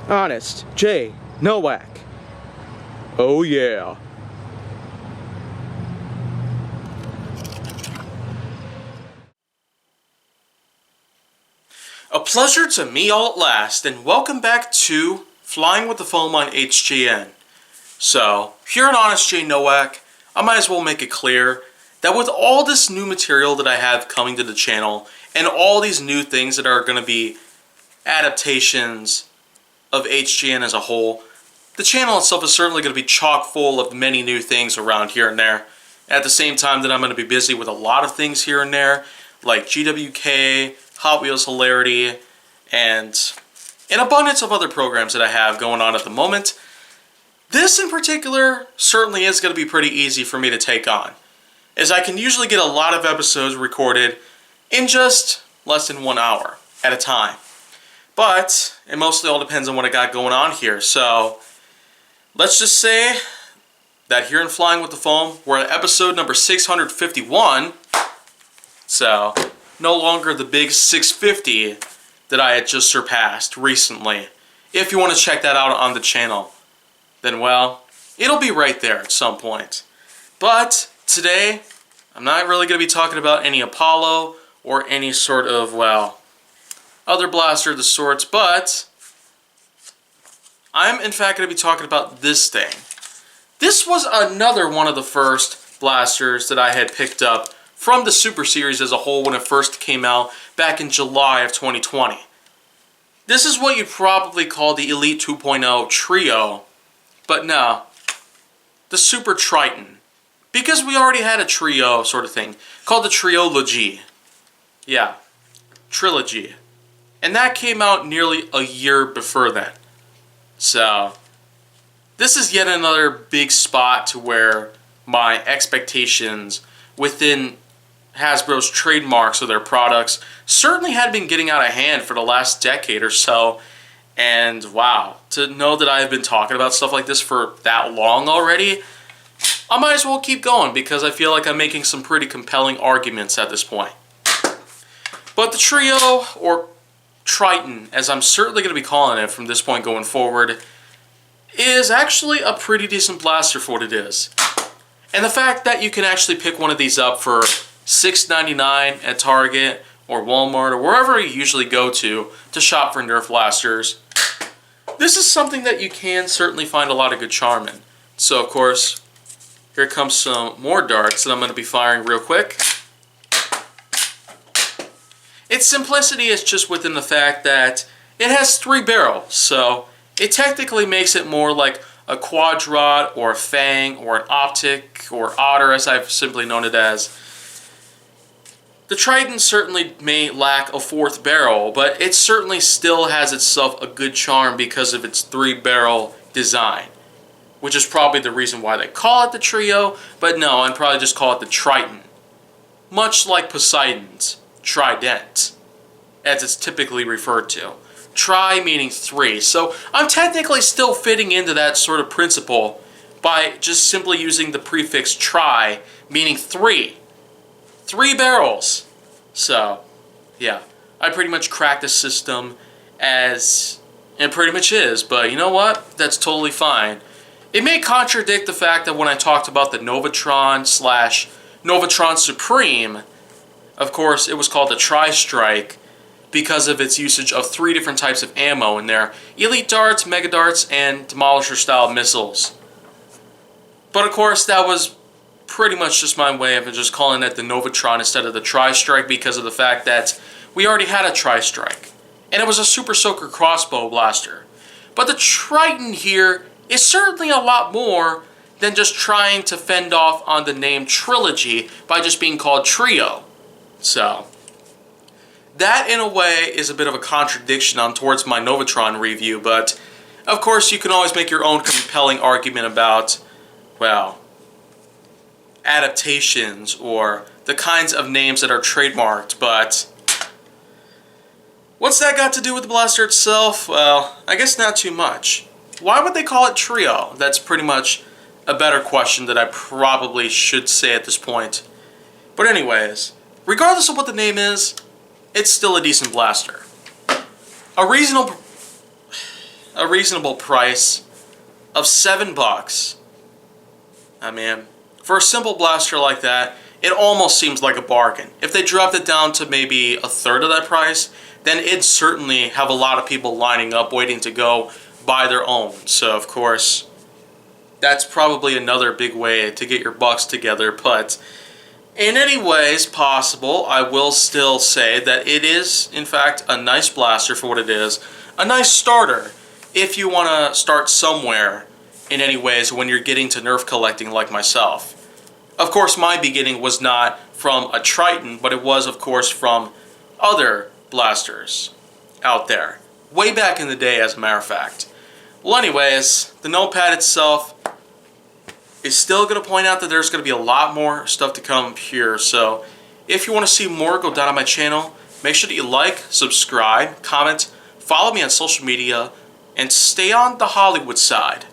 Honest J. Nowak. Oh yeah. A pleasure to meet all at last, and welcome back to Flying with the Foam on HGN. So, here at Honest J. Nowak, I might as well make it clear that with all this new material that I have coming to the channel, and all these new things that are going to be adaptations of HGN as a whole, the channel itself is certainly going to be chock full of many new things around here and there. At the same time that I'm going to be busy with a lot of things here and there, like GWK, Hot Wheels Hilarity, and an abundance of other programs that I have going on at the moment. This in particular certainly is going to be pretty easy for me to take on, as I can usually get a lot of episodes recorded in just less than 1 hour at a time. But it mostly all depends on what I got going on here. So let's just say that here in Flying with the Foam, we're at episode number 651. So no longer the big 650 that I had just surpassed recently. If you want to check that out on the channel, then well, it'll be right there at some point. But today, I'm not really going to be talking about any Apollo or any sort of, well, other blaster of the sorts, but I'm in fact going to be talking about this thing. This was another one of the first blasters that I had picked up from the Super Series as a whole when it first came out back in July of 2020. This is what you'd probably call the Elite 2.0 Trio, but no, the Super Triton. Because we already had a trio sort of thing called the Trilogy. Yeah, Trilogy. And that came out nearly a year before that. So, this is yet another big spot to where my expectations within Hasbro's trademarks of their products certainly had been getting out of hand for the last decade or so. And wow, to know that I have been talking about stuff like this for that long already, I might as well keep going because I feel like I'm making some pretty compelling arguments at this point. But the Trio, or Triton, as I'm certainly going to be calling it from this point going forward, is actually a pretty decent blaster for what it is. And the fact that you can actually pick one of these up for $6.99 at Target or Walmart or wherever you usually go to shop for Nerf blasters, this is something that you can certainly find a lot of good charm in. So of course, here comes some more darts that I'm going to be firing real quick. Its simplicity is just within the fact that it has 3 barrels, so it technically makes it more like a quadrant or a fang or an optic or otter, as I've simply known it as. The Triton certainly may lack a 4th barrel, but it certainly still has itself a good charm because of its 3-barrel design, which is probably the reason why they call it the Trio, but no, I'd probably just call it the Triton. Much like Poseidon's Trident, as it's typically referred to. Tri meaning 3, so I'm technically still fitting into that sort of principle by just simply using the prefix tri, meaning 3. 3 barrels. So, yeah, I pretty much cracked the system as it pretty much is, but you know what? That's totally fine. It may contradict the fact that when I talked about the Novatron / Novatron Supreme, of course, it was called the Tri-Strike because of its usage of 3 different types of ammo in there: Elite Darts, Mega Darts, and Demolisher-style missiles. But of course, that was pretty much just my way of just calling it the Novatron instead of the Tri-Strike because of the fact that we already had a Tri-Strike, and it was a Super Soaker crossbow blaster. But the Triton here is certainly a lot more than just trying to fend off on the name Trilogy by just being called Trio. So, that in a way is a bit of a contradiction on towards my Novatron review, but of course you can always make your own compelling argument about, well, adaptations or the kinds of names that are trademarked, but what's that got to do with the blaster itself? Well, I guess not too much. Why would they call it Trio? That's pretty much a better question that I probably should say at this point. But anyways, regardless of what the name is, it's still a decent blaster. A reasonable... a reasonable price of $7. I mean, for a simple blaster like that, it almost seems like a bargain. If they dropped it down to maybe a third of that price, then it'd certainly have a lot of people lining up waiting to go buy their own. So of course, that's probably another big way to get your bucks together. But in any ways possible, I will still say that it is, in fact, a nice blaster for what it is. A nice starter if you want to start somewhere in any ways when you're getting to Nerf collecting like myself. Of course, my beginning was not from a Triton, but it was, of course, from other blasters out there. Way back in the day, as a matter of fact. Well, anyways, the notepad itself is still going to point out that there's going to be a lot more stuff to come here. So if you want to see more, go down on my channel. Make sure that you like, subscribe, comment, follow me on social media, and stay on the Hollywood side.